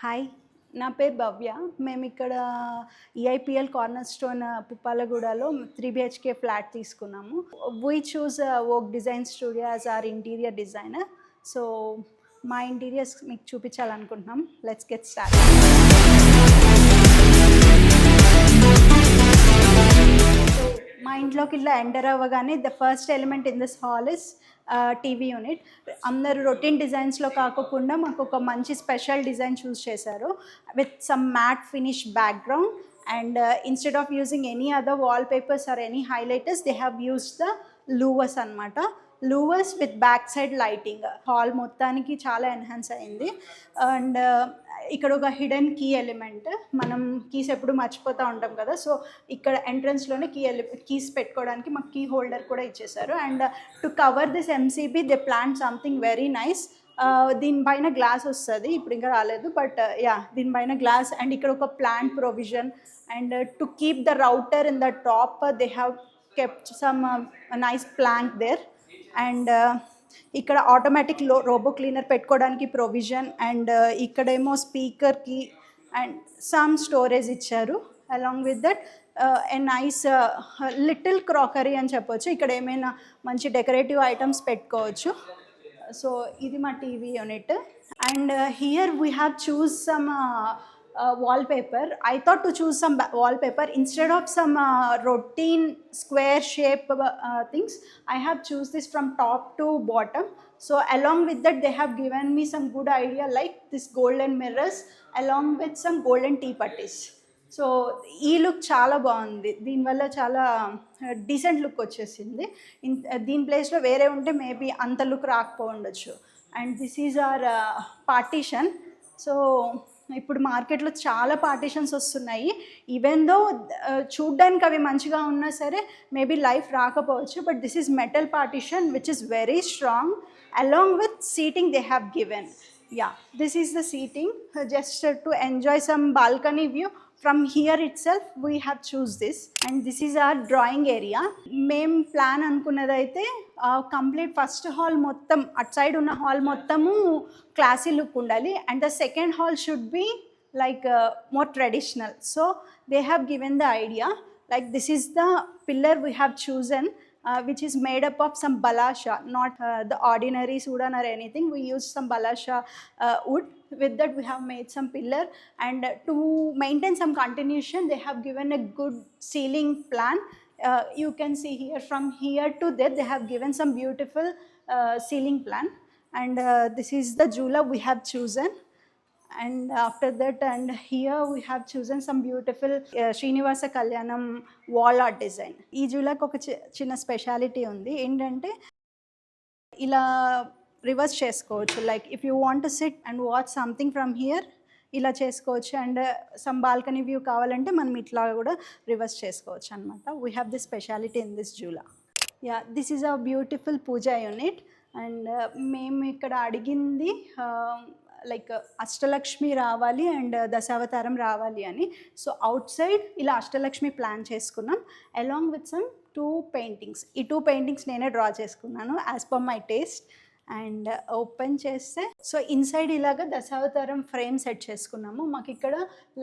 Hi, నా పేరు భవ్య. మేమిక్కడ ఈఐపీఎల్ కార్నర్ స్టోన్ పుప్పాలగూడలో 3 బిహెచ్‌కే ఫ్లాట్ తీసుకున్నాము. We choose woke design studio as our interior designer. So, మా ఇంటీరియర్స్ మీకు చూపించాలనుకుంటున్నాం. Let's get start. మా ఇంట్లోకి ఇలా ఎంటర్ అవ్వగానే the first element in this hall is TV unit. అందరూ రొటీన్ డిజైన్స్లో కాకుండా మాకు ఒక మంచి స్పెషల్ డిజైన్ చూస్ చేశారు with some matte finish background. And instead of using any other wall papers or any highlighters they have used the louvers అనమాట. Louvers with back side lighting hall మొత్తానికి చాలా enhance అయింది. And ఇక్కడ ఒక hidden key element, మనం keys ఎప్పుడు మర్చిపోతూ ఉంటాం కదా, సో ఇక్కడ ఎంట్రన్స్లోనే కీస్ పెట్టుకోవడానికి మాకు కీ హోల్డర్ కూడా ఇచ్చేసారు. And to cover this MCB they plan something very nice. దీనిపైన గ్లాస్ వస్తుంది, ఇప్పుడు ఇంకా రాలేదు, బట్ దీనిపైన గ్లాస్. అండ్ ఇక్కడ ఒక plant provision. And to keep the router in the top they have kept some nice plank there. And ఇక్కడ automatic robo cleaner పెట్టుకోవడానికి ప్రొవిజన్. అండ్ ఇక్కడేమో స్పీకర్కి అండ్ సమ్ స్టోరేజ్ ఇచ్చారు. Along with that a nice little crockery అని చెప్పొచ్చు. ఇక్కడ ఏమైనా మంచి డెకరేటివ్ ఐటమ్స్ పెట్టుకోవచ్చు. సో ఇది మా TV unit. And here we have choose some wallpaper. I thought to choose some wallpaper instead of some routine square shape things. I have choose this from top to bottom. So along with that they have given me some good idea like this golden mirrors along with some golden tea putties. So ఈ look చాలా బాగుంది, దీనివల్ల చాలా decent look వచ్చేసింది. దీని ప్లేస్లో వేరే ఉంటే మేబీ అంత లుక్ రాకపోవచ్చు. And this is our partition. So ఇప్పుడు మార్కెట్లో చాలా పార్టీషన్స్ వస్తున్నాయి. ఈవెన్ దో చూడ్డానికి అవి మంచిగా ఉన్నా సరే మేబీ లైఫ్ రాకపోవచ్చు, but this is metal partition which is very strong. Along with seating they have given. This is the seating, just to enjoy some balcony view. From here itself we have choose this. And this is our drawing area. Main plan anukunnadaithe complete first hall mottam at side unna hall mottamu classy look undali, and the second hall should be like more traditional. So they have given the idea like this is the pillar we have chosen, which is made up of some balasha, not the ordinary sudan or anything. We use some balasha wood. With that we have made some pillar, and to maintain some continuation they have given a good ceiling plan. You can see here from here to there they have given some beautiful ceiling plan. And this is the jula we have chosen. And after that, and here we have chosen some beautiful Srinivasa Kalyanam wall art design. ఈ జూలాకి ఒక చిన్న speciality ఉంది ఏంటంటే ఇలా reverse చేసుకోవచ్చు. Like if you want to SIT and watch something from here ఇలా చేసుకోవచ్చు. And some balcony view కావాలంటే మనం ఇట్లా కూడా రివర్స్ చేసుకోవచ్చు అనమాట. We have this speciality in this jhula. This is a beautiful pooja unit. And మేము ఇక్కడ అడిగింది లైక్ అష్టలక్ష్మి రావాలి అండ్ దశావతారం రావాలి అని. సో అవుట్ సైడ్ ఇలా అష్టలక్ష్మి ప్లాన్ చేసుకున్నాం అలాంగ్ విత్ సమ్ 2 పెయింటింగ్స్. ఈ 2 పెయింటింగ్స్ నేనే డ్రా చేసుకున్నాను as per my taste. And open చేస్తే సో ఇన్సైడ్ ఇలాగా దశావతారం ఫ్రేమ్ సెట్ చేసుకున్నాము. మాకు ఇక్కడ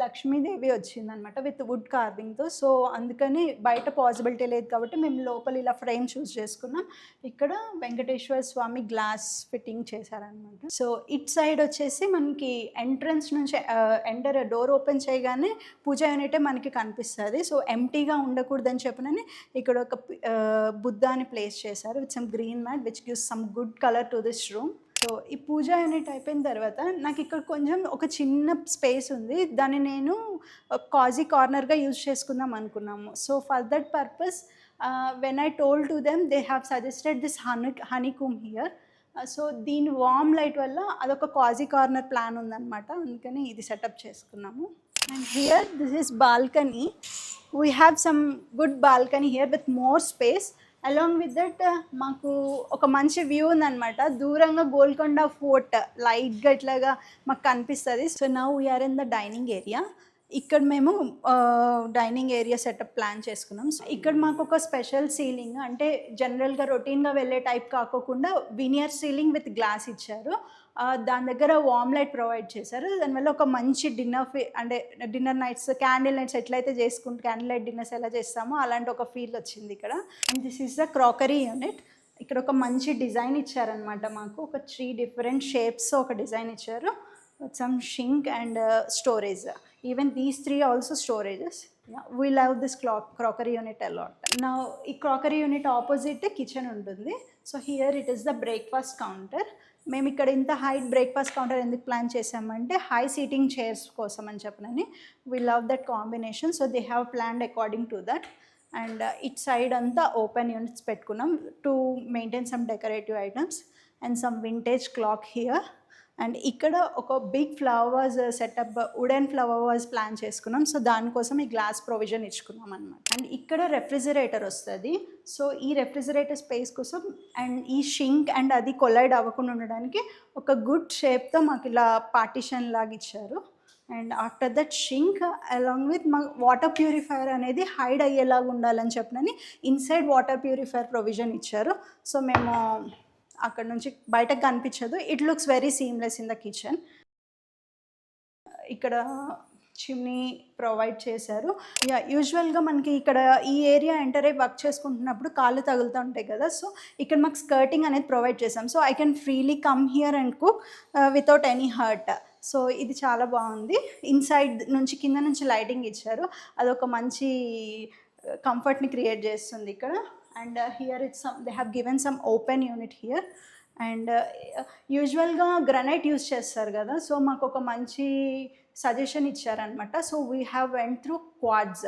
లక్ష్మీదేవి వచ్చిందనమాట విత్ వుడ్ కార్వింగ్తో. సో అందుకని బయట పాసిబిలిటీ లేదు కాబట్టి మేము లోపల ఇలా ఫ్రేమ్ చూస్ చేసుకున్నాం. ఇక్కడ వెంకటేశ్వర స్వామి గ్లాస్ ఫిట్టింగ్ చేశారనమాట. సో ఇట్ సైడ్ వచ్చేసి మనకి ఎంట్రన్స్ నుంచి డోర్ ఓపెన్ చేయగానే పూజా యూనిటే మనకి కనిపిస్తుంది. సో ఎంటీగా ఉండకూడదని చెప్పినని ఇక్కడ ఒక బుద్ధాని ప్లేస్ చేశారు with some green mat which gives some good colour to this room. So ఈ పూజా యూనిట్ అయిపోయిన తర్వాత నాకు ఇక్కడ కొంచెం ఒక చిన్న స్పేస్ ఉంది, దాన్ని నేను కాజీ కార్నర్గా యూజ్ చేసుకుందాం అనుకున్నాము. So for that purpose when I told to them they have suggested this honeycomb here. So దీని వార్మ్ లైట్ వల్ల అదొక కాజీ కార్నర్ ప్లాన్ ఉందన్నమాట, అందుకని ఇది సెటప్ చేసుకున్నాము. And here this is balcony. We have some good balcony here with more space. Along with that మాకు ఒక మంచి వ్యూ ఉందన్నమాట. దూరంగా గోల్కొండ ఫోర్ట్ లైట్గా ఇట్లాగా మాకు కనిపిస్తుంది. So now we are in the dining area. ఇక్కడ మేము డైనింగ్ ఏరియా సెటప్ ప్లాన్ చేసుకున్నాం. ఇక్కడ మాకు ఒక స్పెషల్ సీలింగ్, అంటే జనరల్గా రొటీన్గా వెళ్ళే టైప్ కాకోకుండా వినియర్ సీలింగ్ విత్ గ్లాస్ ఇచ్చారు. దాని దగ్గర వార్మ్ లైట్ ప్రొవైడ్ చేశారు. దానివల్ల ఒక మంచి అంటే డిన్నర్ నైట్స్, క్యాండిల్ నైట్స్ ఎట్లయితే క్యాండిల్ లైట్ డిన్నర్స్ ఎలా చేస్తామో అలాంటి ఒక ఫీల్ వచ్చింది ఇక్కడ. And this is the crockery unit. ఇక్కడ ఒక మంచి డిజైన్ ఇచ్చారనమాట మాకు. ఒక 3 డిఫరెంట్ షేప్స్ ఒక డిజైన్ ఇచ్చారు. Some sink and storage. Even these 3 also storages. We love this crockery unit a lot. నా ఈ క్రాకరీ యూనిట్ ఆపోజిట్ కిచెన్ ఉంటుంది. So here it is the breakfast counter. మేము ఇక్కడ ఇంత హైట్ బ్రేక్ఫాస్ట్ కౌంటర్ ఎందుకు plan చేసామంటే హై సీటింగ్ చైర్స్ కోసం అని చెప్పనని. We love that combination. So they have planned according to that. And it side అంతా ఓపెన్ యూనిట్స్ పెట్టుకున్నాం to maintain some decorative items and some vintage clock here. And ఇక్కడ ఒక big flowers setup, wooden flower vase plan చేసుకున్నాం. So దానికోసం ఈ glass provision ఇచ్చుకున్నాం అనమాట. And ఇక్కడ refrigerator వస్తుంది. సో ఈ రెఫ్రిజిరేటర్ స్పేస్ కోసం అండ్ ఈ షింక్ అండ్ అది కొలైడ్ అవ్వకుండా ఉండడానికి ఒక గుడ్ షేప్తో మాకు ఇలా పార్టిషన్ లాగా ఇచ్చారు. And after that sink along with మా వాటర్ ప్యూరిఫైయర్ అనేది హైడ్ అయ్యేలాగా ఉండాలని చెప్పనని ఇన్సైడ్ వాటర్ ప్యూరిఫైయర్ ప్రొవిజన్ ఇచ్చారు. సో మేము అక్కడ నుంచి బయటకు కనిపించదు. It looks very seamless in the kitchen. ఇక్కడ చిమ్నీ ప్రొవైడ్ చేశారు. యూజువల్గా మనకి ఇక్కడ ఈ ఏరియా ఎంటర్ అయ్యి వర్క్ చేసుకుంటున్నప్పుడు కాళ్ళు తగులుతూ ఉంటాయి కదా. సో ఇక్కడ మాకు స్కర్టింగ్ అనేది ప్రొవైడ్ చేసాం. So I can freely come here and cook without any hurt. So ఇది చాలా బాగుంది. ఇన్సైడ్ నుంచి కింద నుంచి లైటింగ్ ఇచ్చారు. అదొక మంచి కంఫర్ట్ని క్రియేట్ చేస్తుంది ఇక్కడ. And here they have given some open unit here. And యూజువల్గా గ్రనైట్ యూజ్ చేస్తారు కదా. సో మాకు ఒక మంచి సజెషన్ ఇచ్చారనమాట. So we have went through quartz.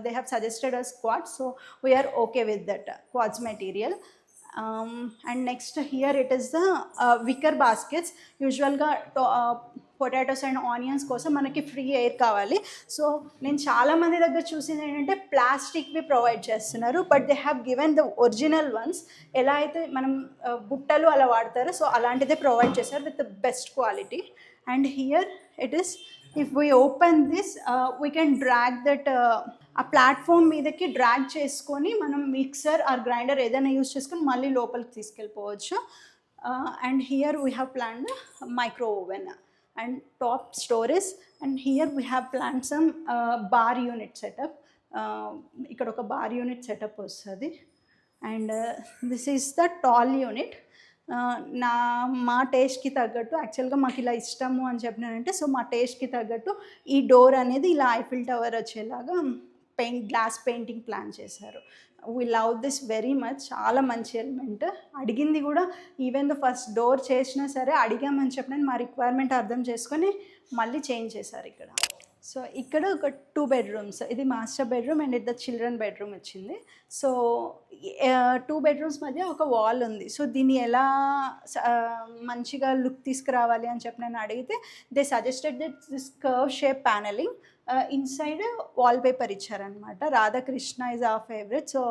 They have suggested us quartz. So we are okay with that quartz material. And next here it is the wicker baskets. యూజువల్గా potatoes and onions కోసం మనకి free air కావాలి. So నేను చాలామంది దగ్గర చూసింది ఏంటంటే ప్లాస్టిక్వి ప్రొవైడ్ చేస్తున్నారు. But they have given the original ones. ఎలా అయితే మనం బుట్టలు అలా వాడతారో సో అలాంటిదే ప్రొవైడ్ చేశారు with the best quality. And here it is, if we open this we can drag that, ఆ ప్లాట్ఫామ్ మీదకి డ్రాగ్ చేసుకొని మనం మిక్సర్ ఆర్ గ్రైండర్ ఏదైనా యూజ్ చేసుకొని మళ్ళీ లోపలికి తీసుకెళ్ళిపోవచ్చు. And here we have planned micro oven and top storage. And here we have planned some bar unit setup. ఇక్కడ ఒక బార్ యూనిట్ సెటప్ వస్తుంది. And this is the tall unit. మా టేస్ట్కి తగ్గట్టు యాక్చువల్గా మాకు ఇలా ఇష్టము అని చెప్పినానంటే సో మా టేస్ట్కి తగ్గట్టు ఈ డోర్ అనేది ఇలా ఐఫిల్ టవర్ వచ్చేలాగా గ్లాస్ పెయింటింగ్ ప్లాన్ చేశారు. We love this very much. చాలా మంచి ఎలిమెంట్. అడిగింది కూడా ఈవెన్ ద ఫస్ట్ డోర్ చేసినా సరే అడిగామని చెప్పిన మా రిక్వైర్మెంట్ అర్థం చేసుకొని మళ్ళీ చేంజ్ చేశారు ఇక్కడ. సో ఇక్కడ ఒక 2 bedrooms. ఇది మాస్టర్ బెడ్రూమ్ అండ్ ఇది ద చిల్డ్రన్ బెడ్రూమ్ వచ్చింది. సో 2 bedrooms మధ్య ఒక వాల్ ఉంది. సో దీన్ని ఎలా మంచిగా లుక్ తీసుకురావాలి అని చెప్పి నేను అడిగితే they suggested this curve shape panelling. Inside wallpaper ఇచ్చారనమాట. రాధాకృష్ణ ఈజ్ ఆ ఫేవరెట్. సో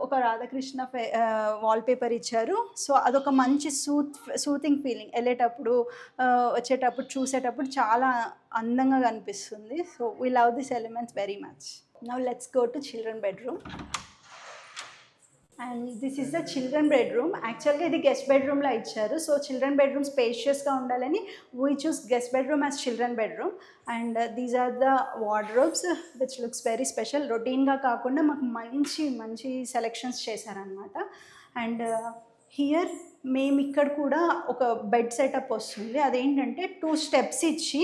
ఒక రాధాకృష్ణ వాల్పేపర్ ఇచ్చారు. సో అదొక మంచి సూతింగ్ ఫీలింగ్. వెళ్ళేటప్పుడు వచ్చేటప్పుడు చూసేటప్పుడు చాలా అందంగా కనిపిస్తుంది. So we love this elements very much. Now let's go to children bedroom. And this is the children bedroom. యాక్చువల్గా ఇది గెస్ట్ బెడ్రూమ్లో ఇచ్చారు. సో చిల్డ్రన్ బెడ్రూమ్ స్పేషియస్గా ఉండాలని we chose guest bedroom as children bedroom. And these are the wardrobes which looks very special. రొటీన్గా కాకుండా మాకు మంచి మంచి సెలెక్షన్స్ చేశారనమాట. అండ్ హియర్ మేము ఇక్కడ కూడా ఒక బెడ్ సెటప్ వస్తుంది. అదేంటంటే 2 steps ఇచ్చి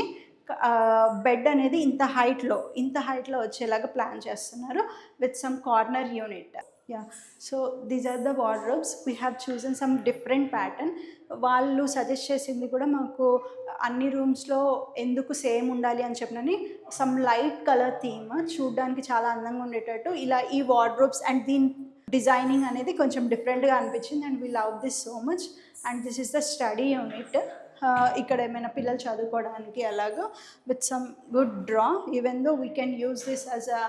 బెడ్ అనేది ఇంత హైట్లో వచ్చేలాగా ప్లాన్ చేస్తున్నారు with some corner unit. Yeah, so these are the wardrobes. We have chosen some different pattern. వాళ్ళు సజెస్ట్ చేసింది కూడా మాకు అన్ని రూమ్స్లో ఎందుకు సేమ్ ఉండాలి అని చెప్పినని సమ్ లైట్ కలర్ థీమ్ చూడడానికి చాలా అందంగా ఉండేటట్టు ఇలా ఈ వార్డ్రోబ్స్ అండ్ దీని డిజైనింగ్ అనేది కొంచెం డిఫరెంట్గా అనిపించింది. And we love this so much. And this is the study unit. ఇక్కడ ఏమైనా పిల్లలు చదువుకోవడానికి అలాగా with some good draw. Even though we can use this as a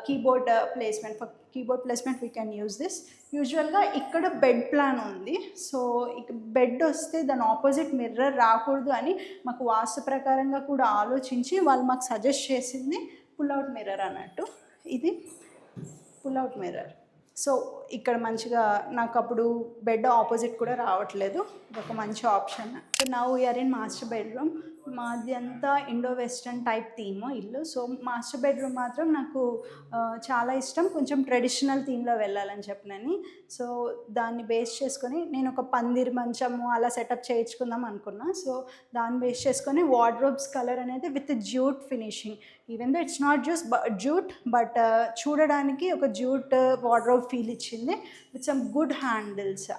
keyboard placement. For keyboard placement we can use this. యూజువల్గా ఇక్కడ bed plan ఉంది. So bed వస్తే దాని ఆపోజిట్ మిర్రర్ రాకూడదు అని మాకు వాస్తు ప్రకారంగా కూడా ఆలోచించి వాళ్ళు మాకు సజెస్ట్ చేసింది పుల్అవుట్ మిర్రర్ అన్నట్టు. ఇది పుల్అవుట్ మిర్రర్. సో ఇక్కడ మంచిగా నాకు అప్పుడు బెడ్ ఆపోజిట్ కూడా రావట్లేదు, ఒక మంచి option. So now we are in master bedroom. మాది అంతా ఇండో వెస్టర్న్ టైప్ థీమ్ ఇల్లు. సో మాస్టర్ బెడ్రూమ్ మాత్రం నాకు చాలా ఇష్టం, కొంచెం ట్రెడిషనల్ థీమ్లో వెళ్ళాలని చెప్పినని. సో దాన్ని బేస్ చేసుకొని నేను ఒక పందిరి మంచము అలా సెటప్ చేయించుకుందాం అనుకున్నా. సో దాన్ని బేస్ చేసుకొని వార్డ్రోబ్స్ కలర్ అనేది with jute finishing, even though it's not just jute but చూడడానికి ఒక జ్యూట్ వార్డ్రోబ్ ఫీల్ ఇచ్చింది with some good handles,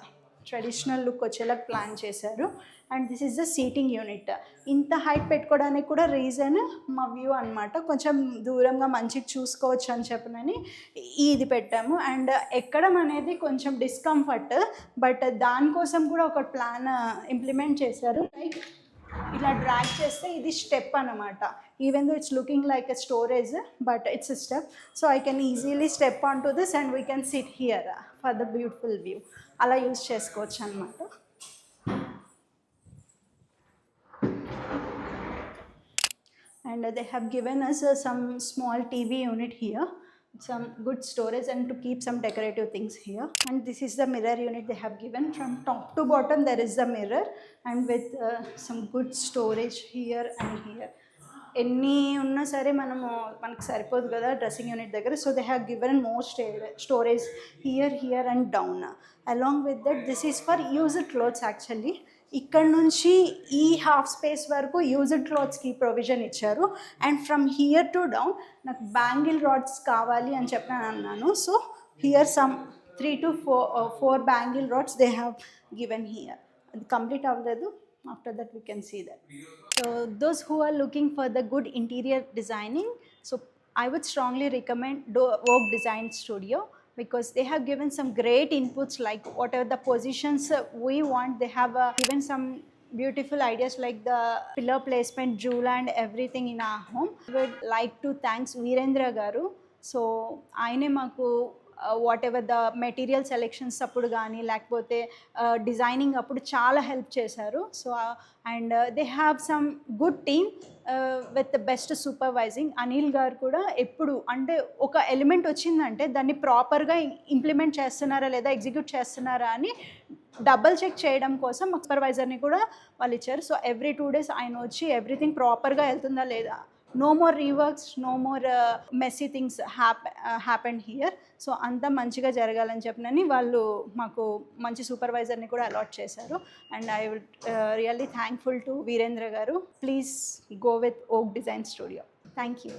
traditional look వచ్చేలా ప్లాన్ చేశారు. And this is the seating unit. ఇంత హైట్ పెట్టుకోవడానికి కూడా రీజన్ మా వ్యూ అనమాట, కొంచెం దూరంగా మంచిగా చూసుకోవచ్చు అని చెప్పనని ఇది పెట్టాము. అండ్ ఎక్కడం అనేది కొంచెం డిస్కంఫర్ట్, బట్ దానికోసం కూడా ఒక ప్లాన్ ఇంప్లిమెంట్ చేశారు. లైక్ ఇలా డ్రాగ్ చేస్తే ఇది స్టెప్ అనమాట, even though it's looking like a storage but it's a step. So I can easily step on to this and we can SIT here for the beautiful view. అలా use చేసుకోవచ్చు అనమాట. And they have given us some small TV unit here, some good storage and to keep some decorative things here. And this is the mirror unit they have given. From top to bottom there is the mirror and with some good storage here and here. ఎన్ని ఉన్నా సరే మనకు సరిపోదు కదా dressing unit దగ్గర. So they have given more storage here and down. Along with that this is for used clothes. Actually ఇక్కడ నుంచి ఈ హాఫ్ స్పేస్ వరకు యూజ్డ్ క్లాత్స్కి ప్రొవిజన్ ఇచ్చారు. And from here to down నాకు బ్యాంగిల్ రాడ్స్ కావాలి అని చెప్పి అన్నాను. So here some 3 to 4 bangle rods they have given here. అది కంప్లీట్ అవ్వలేదు. After that we can see that. So those who are looking for the good interior designing, so I would strongly recommend Vogue Design Studio, because they have given some great inputs like whatever the positions we want. They have given some beautiful ideas like the pillar placement, jewel and everything in our home. I would like to thanks Virendra garu. So aine maku what ever the material selections అప్పుడు కానీ లేకపోతే designing అప్పుడు చాలా help చేశారు. So and they have some good team with the best supervising. Anil గారు కూడా ఎప్పుడు అంటే ఒక ఎలిమెంట్ వచ్చిందంటే దాన్ని ప్రాపర్గా ఇంప్లిమెంట్ చేస్తున్నారా లేదా ఎగ్జిక్యూట్ చేస్తున్నారా అని డబల్ చెక్ చేయడం కోసం సూపర్వైజర్ని కూడా వాళ్ళు ఇచ్చారు. సో ఎవ్రీ 2 days ఆయన వచ్చి ఎవ్రీథింగ్ ప్రాపర్గా వెళ్తుందా లేదా, no more reworks, no more messy things happened here. So అంతా మంచిగా జరగాలని చెప్పినని వాళ్ళు మాకు మంచి సూపర్వైజర్ని కూడా అలాట్ చేశారు. And I would really thankful to Virendra garu. Please go with Oak Design Studio. Thank you.